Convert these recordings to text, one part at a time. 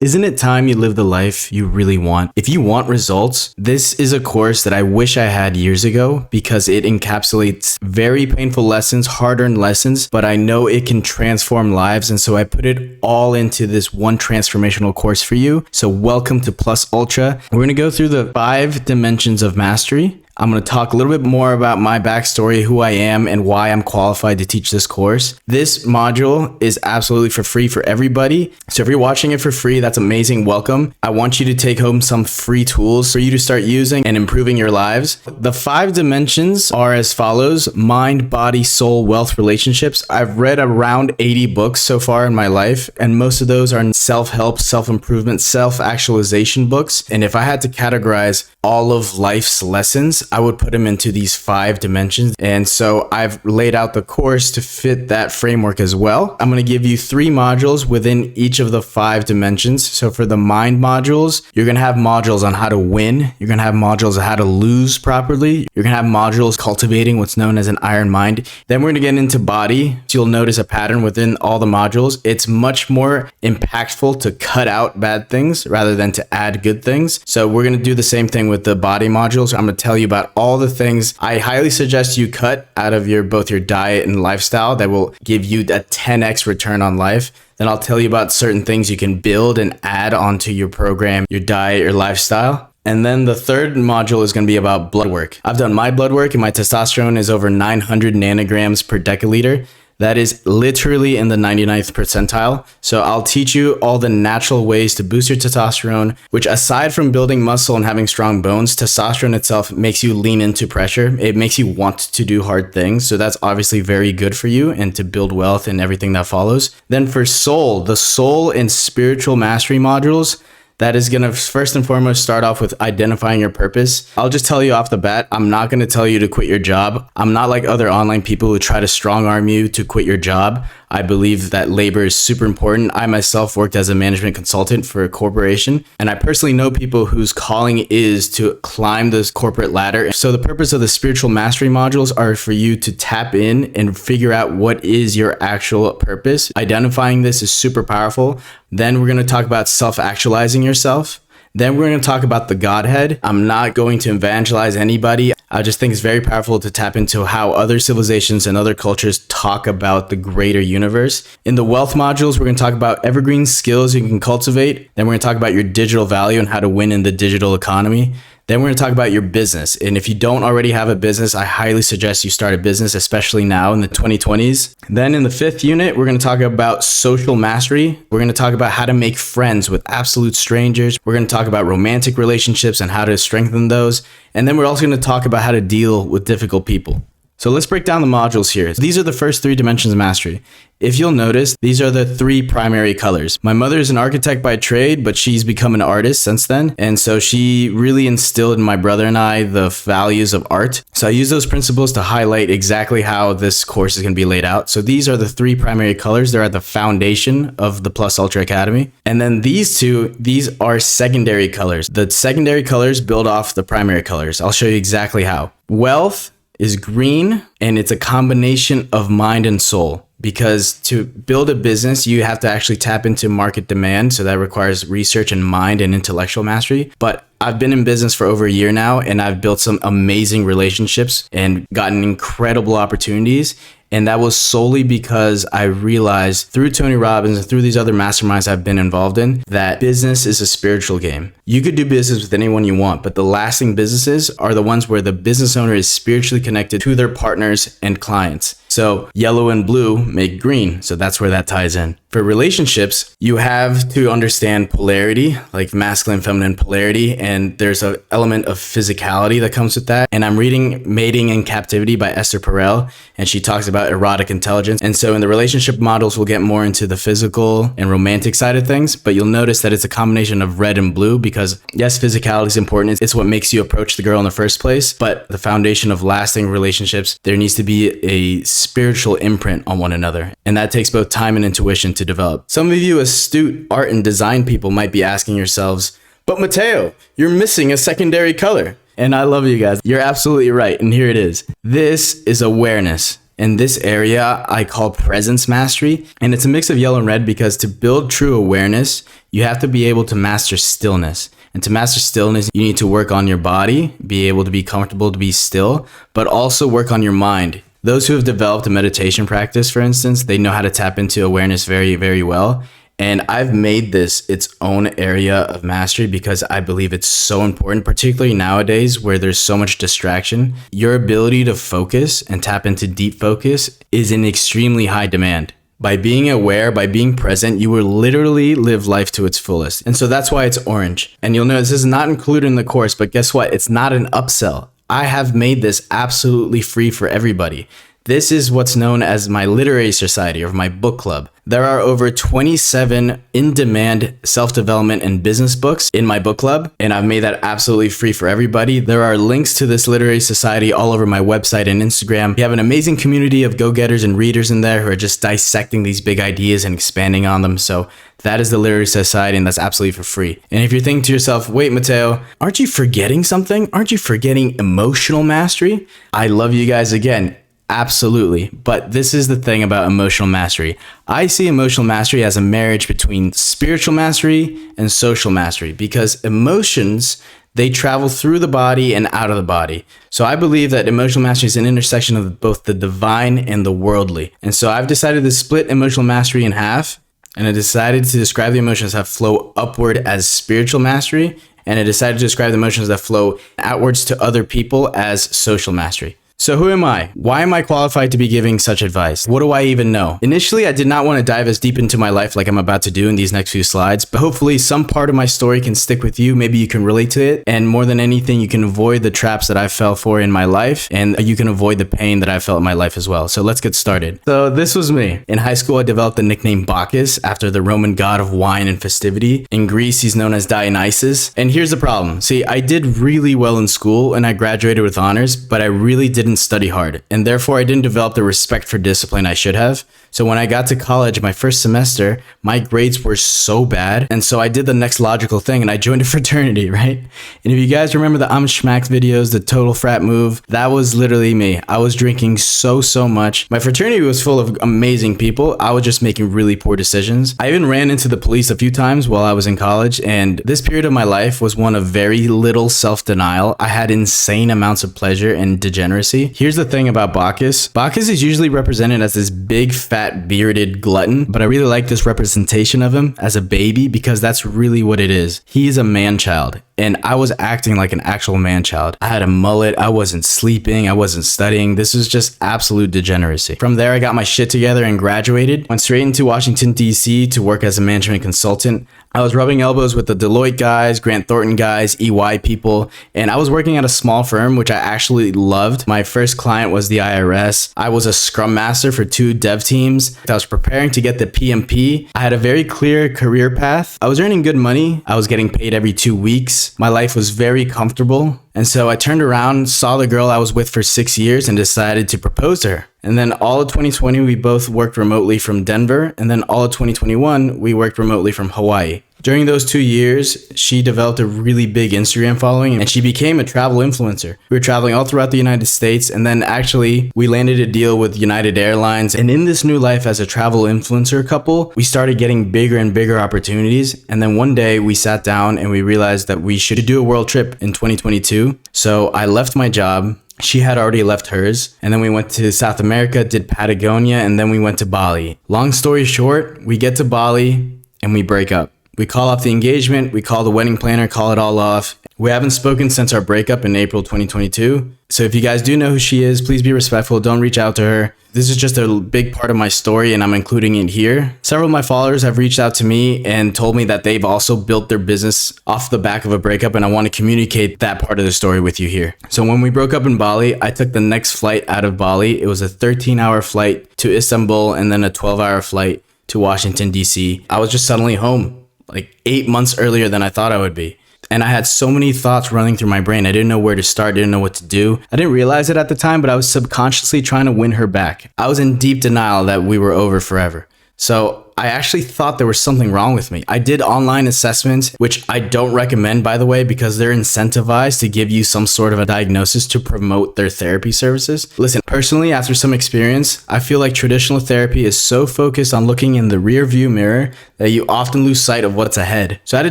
Isn't it time you live the life you really want? If you want results, this is a course that I wish I had years ago because it encapsulates very painful lessons, hard-earned lessons, but I know it can transform lives. And so I put it all into this one transformational course for you. So welcome to Plus Ultra. We're going to go through the 5 dimensions of mastery. I'm going to talk a little bit more about my backstory, who I am, and why I'm qualified to teach this course. This module is absolutely for free for everybody. So if you're watching it for free, that's amazing. Welcome. I want you to take home some free tools for you to start using and improving your lives. The 5 dimensions are as follows: mind, body, soul, wealth, relationships. I've read around 80 books so far in my life, and most of those are self-help, self-improvement, self-actualization books. And if I had to categorize all of life's lessons, I would put them into these 5 dimensions. And so I've laid out the course to fit that framework as well. I'm going to give you 3 modules within each of the 5 dimensions. So for the mind modules, you're going to have modules on how to win. You're going to have modules on how to lose properly. You're going to have modules cultivating what's known as an iron mind. Then we're going to get into body. So you'll notice a pattern within all the modules. It's much more impactful to cut out bad things rather than to add good things. So we're going to do the same thing with the body modules. I'm going to tell you about all the things I highly suggest you cut out of both your diet and lifestyle that will give you a 10x return on life. Then I'll tell you about certain things you can build and add onto your program, your diet, your lifestyle. And then the 3rd module is going to be about blood work. I've done my blood work and my testosterone is over 900 nanograms per deciliter. That is literally in the 99th percentile. So I'll teach you all the natural ways to boost your testosterone, which aside from building muscle and having strong bones, testosterone itself makes you lean into pressure. It makes you want to do hard things. So that's obviously very good for you and to build wealth and everything that follows. Then for soul, the soul and spiritual mastery modules, that is going to first and foremost start off with identifying your purpose. I'll just tell you off the bat, I'm not going to tell you to quit your job. I'm not like other online people who try to strong arm you to quit your job. I believe that labor is super important. I myself worked as a management consultant for a corporation, and I personally know people whose calling is to climb this corporate ladder. So the purpose of the spiritual mastery modules are for you to tap in and figure out what is your actual purpose. Identifying this is super powerful. Then we're going to talk about self-actualizing yourself. Then we're going to talk about the Godhead. I'm not going to evangelize anybody. I just think it's very powerful to tap into how other civilizations and other cultures talk about the greater universe. In the wealth modules, we're going to talk about evergreen skills you can cultivate. Then we're going to talk about your digital value and how to win in the digital economy. Then we're going to talk about your business. And if you don't already have a business, I highly suggest you start a business, especially now in the 2020s. Then in the 5th unit, we're going to talk about social mastery. We're going to talk about how to make friends with absolute strangers. We're going to talk about romantic relationships and how to strengthen those. And then we're also going to talk about how to deal with difficult people. So let's break down the modules here. These are the first 3 dimensions of mastery. If you'll notice, these are the 3 primary colors. My mother is an architect by trade, but she's become an artist since then. And so she really instilled in my brother and I the values of art. So I use those principles to highlight exactly how this course is going to be laid out. So these are the 3 primary colors. They're at the foundation of the Plus Ultra Academy. And then these are secondary colors. The secondary colors build off the primary colors. I'll show you exactly how. Wealth is green, and it's a combination of mind and soul. Because to build a business, you have to actually tap into market demand. So that requires research and mind and intellectual mastery. But I've been in business for over a year now, and I've built some amazing relationships and gotten incredible opportunities. And that was solely because I realized through Tony Robbins and through these other masterminds I've been involved in that business is a spiritual game. You could do business with anyone you want, but the lasting businesses are the ones where the business owner is spiritually connected to their partners and clients. So yellow and blue make green. So that's where that ties in. For relationships, you have to understand polarity, like masculine, feminine polarity. And there's an element of physicality that comes with that. And I'm reading Mating in Captivity by Esther Perel, and she talks about erotic intelligence. And so in the relationship models, we'll get more into the physical and romantic side of things. But you'll notice that it's a combination of red and blue because yes, physicality is important. It's what makes you approach the girl in the first place. But the foundation of lasting relationships, there needs to be a spiritual imprint on one another. And that takes both time and intuition to develop. Some of you astute art and design people might be asking yourselves, but Mateo, you're missing a secondary color. And I love you guys. You're absolutely right. And here it is. This is awareness. And this area I call presence mastery. And it's a mix of yellow and red because to build true awareness, you have to be able to master stillness. And to master stillness, you need to work on your body, be able to be comfortable to be still, but also work on your mind. Those who have developed a meditation practice, for instance, they know how to tap into awareness very, very well. And I've made this its own area of mastery because I believe it's so important, particularly nowadays where there's so much distraction. Your ability to focus and tap into deep focus is in extremely high demand. By being aware, by being present, you will literally live life to its fullest. And so that's why it's orange. And you'll notice this is not included in the course, but guess what? It's not an upsell. I have made this absolutely free for everybody. This is what's known as my literary society or my book club. There are over 27 in-demand self-development and business books in my book club, and I've made that absolutely free for everybody. There are links to this literary society all over my website and Instagram. We have an amazing community of go-getters and readers in there who are just dissecting these big ideas and expanding on them. So that is the literary society, and that's absolutely for free. And if you're thinking to yourself, wait, Mateo, aren't you forgetting something? Aren't you forgetting emotional mastery? I love you guys again. Absolutely. But this is the thing about emotional mastery. I see emotional mastery as a marriage between spiritual mastery and social mastery because emotions, they travel through the body and out of the body. So I believe that emotional mastery is an intersection of both the divine and the worldly. And so I've decided to split emotional mastery in half, and I decided to describe the emotions that flow upward as spiritual mastery, and I decided to describe the emotions that flow outwards to other people as social mastery. So who am I? Why am I qualified to be giving such advice? What do I even know? Initially, I did not want to dive as deep into my life like I'm about to do in these next few slides, but hopefully some part of my story can stick with you. Maybe you can relate to it. And more than anything, you can avoid the traps that I fell for in my life, and you can avoid the pain that I felt in my life as well. So let's get started. So this was me. In high school, I developed the nickname Bacchus after the Roman god of wine and festivity. In Greece, he's known as Dionysus. And here's the problem. See, I did really well in school and I graduated with honors, but I really didn't study hard, and therefore I didn't develop the respect for discipline I should have. So when I got to college, my first semester, my grades were so bad, and so I did the next logical thing and I joined a fraternity, right? And if you guys remember the I'm Schmacked videos, the total frat move, that was literally me. I was drinking so much. My fraternity was full of amazing people. I was just making really poor decisions. I even ran into the police a few times while I was in college, and this period of my life was one of very little self-denial. I had insane amounts of pleasure and degeneracy. Here's the thing about Bacchus. Bacchus is usually represented as this big, fat, bearded glutton, but I really like this representation of him as a baby because that's really what it is. He is a man-child, and I was acting like an actual man-child. I had a mullet, I wasn't sleeping, I wasn't studying. This was just absolute degeneracy. From there, I got my shit together and graduated. Went straight into Washington, D.C. to work as a management consultant. I was rubbing elbows with the Deloitte guys, Grant Thornton guys, EY people, and I was working at a small firm, which I actually loved. My first client was the IRS. I was a scrum master for 2 dev teams. I was preparing to get the PMP. I had a very clear career path. I was earning good money. I was getting paid every 2 weeks. My life was very comfortable. And so I turned around, saw the girl I was with for 6 years, and decided to propose to her. And then all of 2020, we both worked remotely from Denver. And then all of 2021, we worked remotely from Hawaii. During those 2 years, she developed a really big Instagram following and she became a travel influencer. We were traveling all throughout the United States, and then actually we landed a deal with United Airlines. And in this new life as a travel influencer couple, we started getting bigger and bigger opportunities. And then one day we sat down and we realized that we should do a world trip in 2022. So I left my job. She had already left hers. And then we went to South America, did Patagonia, and then we went to Bali. Long story short, we get to Bali and we break up. We call off the engagement, we call the wedding planner, call it all off. We haven't spoken since our breakup in April 2022. So if you guys do know who she is, please be respectful. Don't reach out to her. This is just a big part of my story and I'm including it here. Several of my followers have reached out to me and told me that they've also built their business off the back of a breakup, and I want to communicate that part of the story with you here. So when we broke up in Bali, I took the next flight out of Bali. It was a 13-hour flight to Istanbul and then a 12-hour flight to Washington, D.C. I was just suddenly home. Like 8 months earlier than I thought I would be. And I had so many thoughts running through my brain. I didn't know where to start, didn't know what to do. I didn't realize it at the time, but I was subconsciously trying to win her back. I was in deep denial that we were over forever. So I actually thought there was something wrong with me. I did online assessments, which I don't recommend, by the way, because they're incentivized to give you some sort of a diagnosis to promote their therapy services. Listen, personally, after some experience, I feel like traditional therapy is so focused on looking in the rear view mirror that you often lose sight of what's ahead. So I had a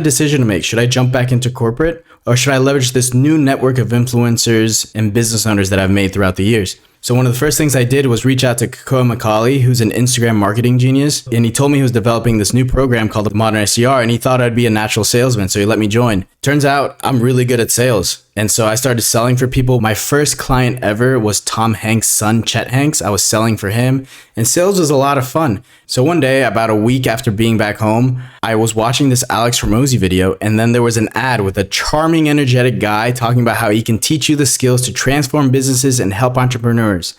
decision to make. Should I jump back into corporate, or should I leverage this new network of influencers and business owners that I've made throughout the years? So one of the first things I did was reach out to Koa Macaulay, who's an Instagram marketing genius. And he told me he was developing this new program called the Modern SDR, and he thought I'd be a natural salesman, so he let me join. Turns out I'm really good at sales. And so I started selling for people. My first client ever was Tom Hanks' son, Chet Hanks. I was selling for him, and sales was a lot of fun. So one day, about a week after being back home, I was watching this Alex Hormozi video, and then there was an ad with a charming, energetic guy talking about how he can teach you the skills to transform businesses and help entrepreneurs.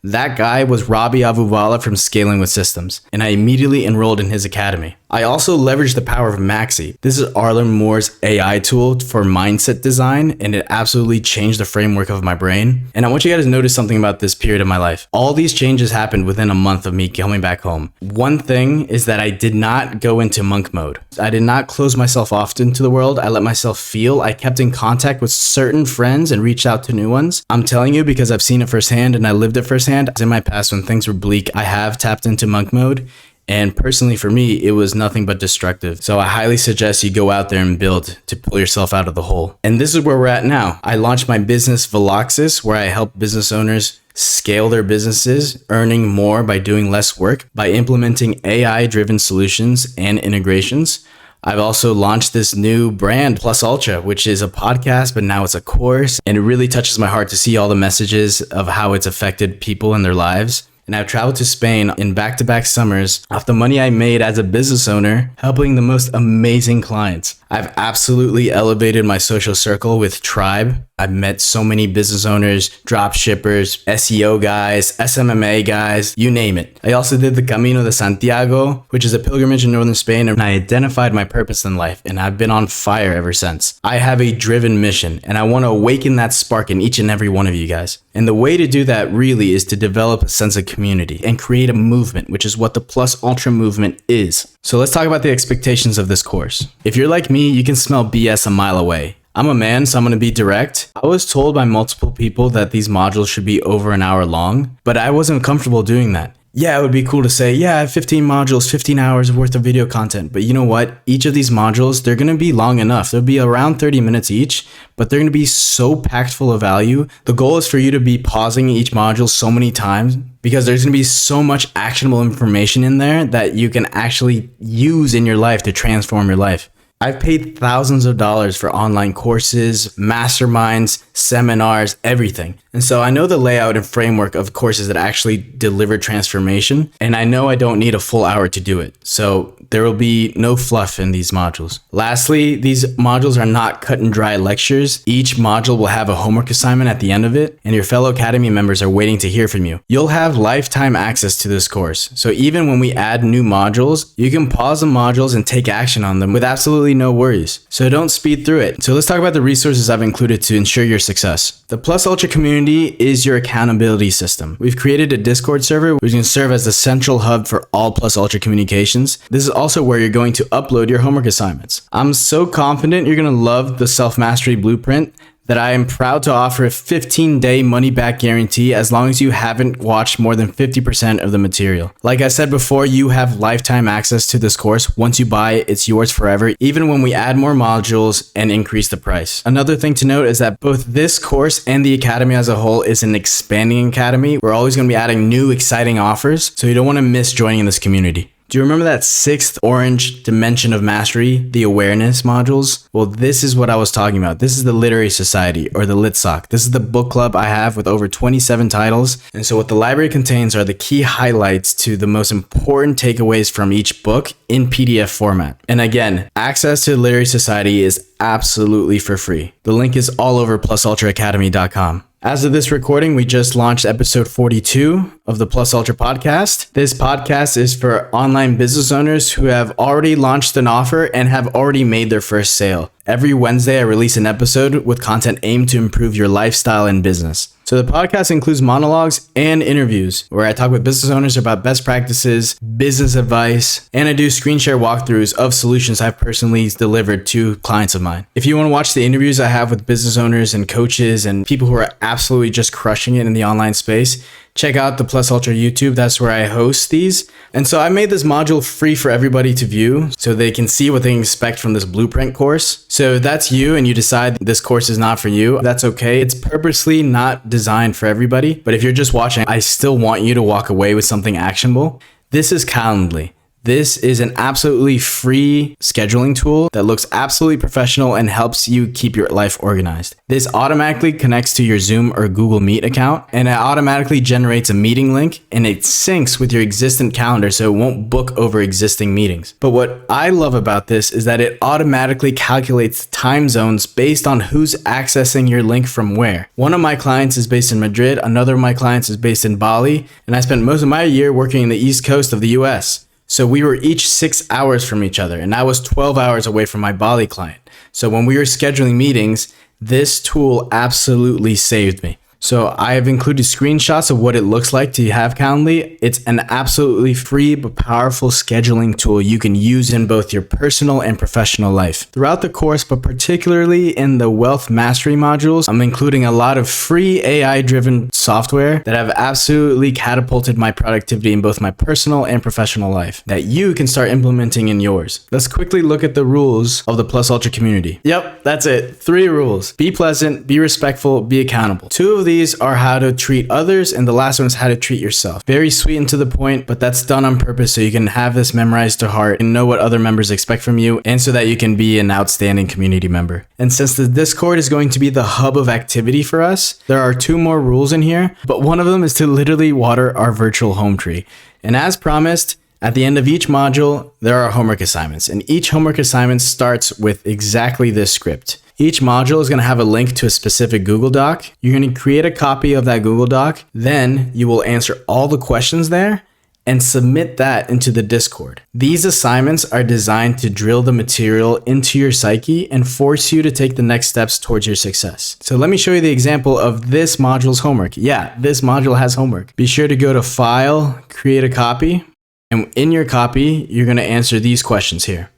That guy was Robbie Avuvala from Scaling with Systems, and I immediately enrolled in his academy. I also leveraged the power of Maxi. This is Arlen Moore's AI tool for mindset design, and it absolutely changed the framework of my brain. And I want you guys to notice something about this period of my life. All these changes happened within a month of me coming back home. One thing is that I did not go into monk mode. I did not close myself off into the world. I let myself feel. I kept in contact with certain friends and reached out to new ones. I'm telling you because I've seen it firsthand and I lived it firsthand. In my past, when things were bleak, I have tapped into monk mode. And personally, for me, it was nothing but destructive. So I highly suggest you go out there and build to pull yourself out of the hole. And this is where we're at now. I launched my business Veloxis, where I help business owners scale their businesses, earning more by doing less work, by implementing AI-driven solutions and integrations. I've also launched this new brand, Plus Ultra, which is a podcast, but now it's a course. And it really touches my heart to see all the messages of how it's affected people in their lives. And I've traveled to Spain in back-to-back summers off the money I made as a business owner, helping the most amazing clients. I've absolutely elevated my social circle with Tribe. I've met so many business owners, drop shippers, SEO guys, SMMA guys, you name it. I also did the Camino de Santiago, which is a pilgrimage in northern Spain, and I identified my purpose in life, and I've been on fire ever since. I have a driven mission, and I want to awaken that spark in each and every one of you guys. And the way to do that really is to develop a sense of community and create a movement, which is what the Plus Ultra movement is. So let's talk about the expectations of this course. If you're like me, you can smell BS a mile away. I'm a man, so I'm going to be direct. I was told by multiple people that these modules should be over an hour long, but I wasn't comfortable doing that. Yeah, it would be cool to say, yeah, I have 15 modules, 15 hours worth of video content. But you know what? Each of these modules, they're going to be long enough. They'll be around 30 minutes each, but they're going to be so packed full of value. The goal is for you to be pausing each module so many times because there's going to be so much actionable information in there that you can actually use in your life to transform your life. I've paid thousands of dollars for online courses, masterminds, seminars, everything. And so I know the layout and framework of courses that actually deliver transformation. And I know I don't need a full hour to do it. So there will be no fluff in these modules. Lastly, these modules are not cut and dry lectures. Each module will have a homework assignment at the end of it, and your fellow Academy members are waiting to hear from you. You'll have lifetime access to this course. So even when we add new modules, you can pause the modules and take action on them with absolutely no worries. So don't speed through it. So let's talk about the resources I've included to ensure your success. The Plus Ultra community is your accountability system. We've created a Discord server which can serve as the central hub for all Plus Ultra communications. This is also where you're going to upload your homework assignments. I'm so confident you're going to love the self-mastery blueprint that I am proud to offer a 15-day money-back guarantee as long as you haven't watched more than 50% of the material. Like I said before, you have lifetime access to this course. Once you buy it, it's yours forever, even when we add more modules and increase the price. Another thing to note is that both this course and the Academy as a whole is an expanding academy. We're always going to be adding new, exciting offers, so you don't want to miss joining this community. Do you remember that sixth orange dimension of mastery, the awareness modules? Well, this is what I was talking about. This is the Literary Society, or the LitSoc. This is the book club I have with over 27 titles. And so what the library contains are the key highlights to the most important takeaways from each book in PDF format. And again, access to the Literary Society is absolutely for free. The link is all over plusultraacademy.com. As of this recording, we just launched episode 42 of the Plus Ultra podcast. This podcast is for online business owners who have already launched an offer and have already made their first sale. Every Wednesday, I release an episode with content aimed to improve your lifestyle and business. So the podcast includes monologues and interviews where I talk with business owners about best practices, business advice, and I do screen share walkthroughs of solutions I've personally delivered to clients of mine. If you want to watch the interviews I have with business owners and coaches and people who are absolutely just crushing it in the online space, check out the Plus Ultra YouTube. That's where I host these. And so I made this module free for everybody to view so they can see what they can expect from this blueprint course. So if that's you and you decide this course is not for you, that's okay. It's purposely not designed for everybody. But if you're just watching, I still want you to walk away with something actionable. This is Calendly. This is an absolutely free scheduling tool that looks absolutely professional and helps you keep your life organized. This automatically connects to your Zoom or Google Meet account, and it automatically generates a meeting link, and it syncs with your existing calendar so it won't book over existing meetings. But what I love about this is that it automatically calculates time zones based on who's accessing your link from where. One of my clients is based in Madrid, another of my clients is based in Bali, and I spent most of my year working in the East Coast of the US. So we were each 6 hours from each other, and I was 12 hours away from my Bali client. So when we were scheduling meetings, this tool absolutely saved me. So I have included screenshots of what it looks like to have Calendly. It's an absolutely free but powerful scheduling tool you can use in both your personal and professional life. Throughout the course, but particularly in the wealth mastery modules, I'm including a lot of free AI-driven software that have absolutely catapulted my productivity in both my personal and professional life that you can start implementing in yours. Let's quickly look at the rules of the Plus Ultra community. Yep, that's it. 3 rules. Be pleasant, be respectful, be accountable. 2 of these are how to treat others, and the last one is how to treat yourself. Very sweet and to the point, but that's done on purpose so you can have this memorized to heart and know what other members expect from you, and so that you can be an outstanding community member. And since the Discord is going to be the hub of activity for us, there are 2 more rules in here, but one of them is to literally water our virtual home tree. And as promised, at the end of each module, there are homework assignments, and each homework assignment starts with exactly this script. Each module is going to have a link to a specific Google Doc. You're going to create a copy of that Google Doc. Then you will answer all the questions there and submit that into the Discord. These assignments are designed to drill the material into your psyche and force you to take the next steps towards your success. So let me show you the example of this module's homework. Yeah, this module has homework. Be sure to go to File, Create a Copy. And in your copy, you're going to answer these questions here.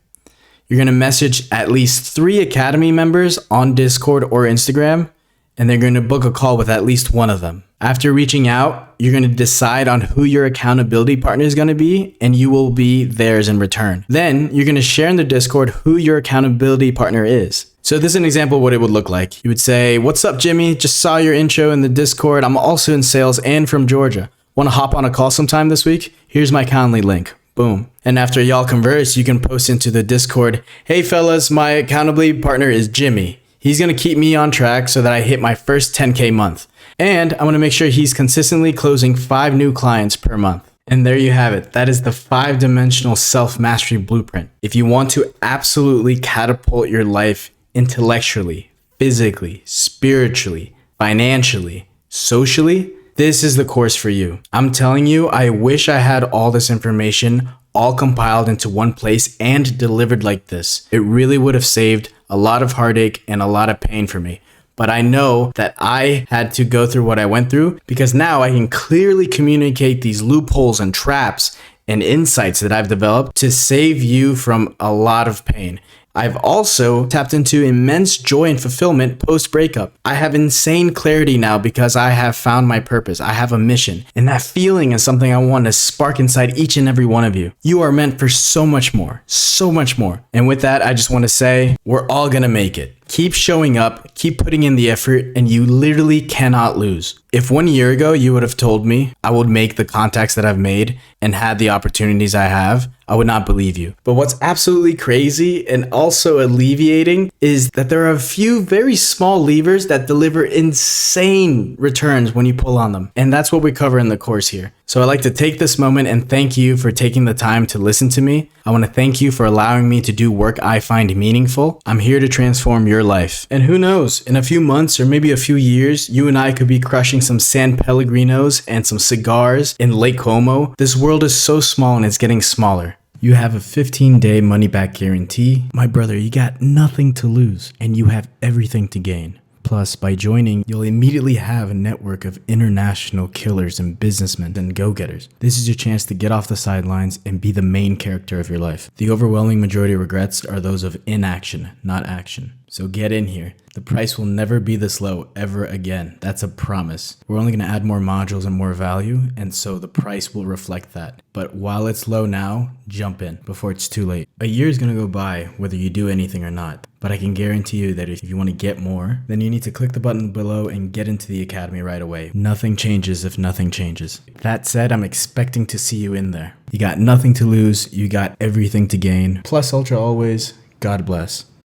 You're going to message at least 3 Academy members on Discord or Instagram, and they're going to book a call with at least one of them. After reaching out, you're going to decide on who your accountability partner is going to be, and you will be theirs in return. Then you're going to share in the Discord who your accountability partner is. So this is an example of what it would look like. You would say, "What's up, Jimmy? Just saw your intro in the Discord. I'm also in sales and from Georgia. Want to hop on a call sometime this week? Here's my Calendly link." Boom. And after y'all converse, you can post into the Discord, "Hey fellas, my accountability partner is Jimmy. He's going to keep me on track so that I hit my first 10K month. And I want to make sure he's consistently closing 5 new clients per month." And there you have it. That is the 5-dimensional self-mastery blueprint. If you want to absolutely catapult your life intellectually, physically, spiritually, financially, socially, this is the course for you. I'm telling you, I wish I had all this information all compiled into one place and delivered like this. It really would have saved a lot of heartache and a lot of pain for me. But I know that I had to go through what I went through because now I can clearly communicate these loopholes and traps and insights that I've developed to save you from a lot of pain. I've also tapped into immense joy and fulfillment post-breakup. I have insane clarity now because I have found my purpose. I have a mission. And that feeling is something I want to spark inside each and every one of you. You are meant for so much more, so much more. And with that, I just want to say, we're all going to make it. Keep showing up, keep putting in the effort, and you literally cannot lose. If 1 year ago you would have told me I would make the contacts that I've made and had the opportunities I have, I would not believe you. But what's absolutely crazy and also alleviating is that there are a few very small levers that deliver insane returns when you pull on them. And that's what we cover in the course here. So I'd like to take this moment and thank you for taking the time to listen to me. I want to thank you for allowing me to do work I find meaningful. I'm here to transform your life. And who knows, in a few months or maybe a few years, you and I could be crushing some San Pellegrinos and some cigars in Lake Como. This world is so small and it's getting smaller. You have a 15-day money-back guarantee. My brother, you got nothing to lose and you have everything to gain. Plus, by joining, you'll immediately have a network of international killers and businessmen and go-getters. This is your chance to get off the sidelines and be the main character of your life. The overwhelming majority of regrets are those of inaction, not action. So get in here. The price will never be this low ever again. That's a promise. We're only going to add more modules and more value, and so the price will reflect that. But while it's low now, jump in before it's too late. A year is going to go by whether you do anything or not. But I can guarantee you that if you want to get more, then you need to click the button below and get into the academy right away. Nothing changes if nothing changes. That said, I'm expecting to see you in there. You got nothing to lose. You got everything to gain. Plus Ultra always. God bless.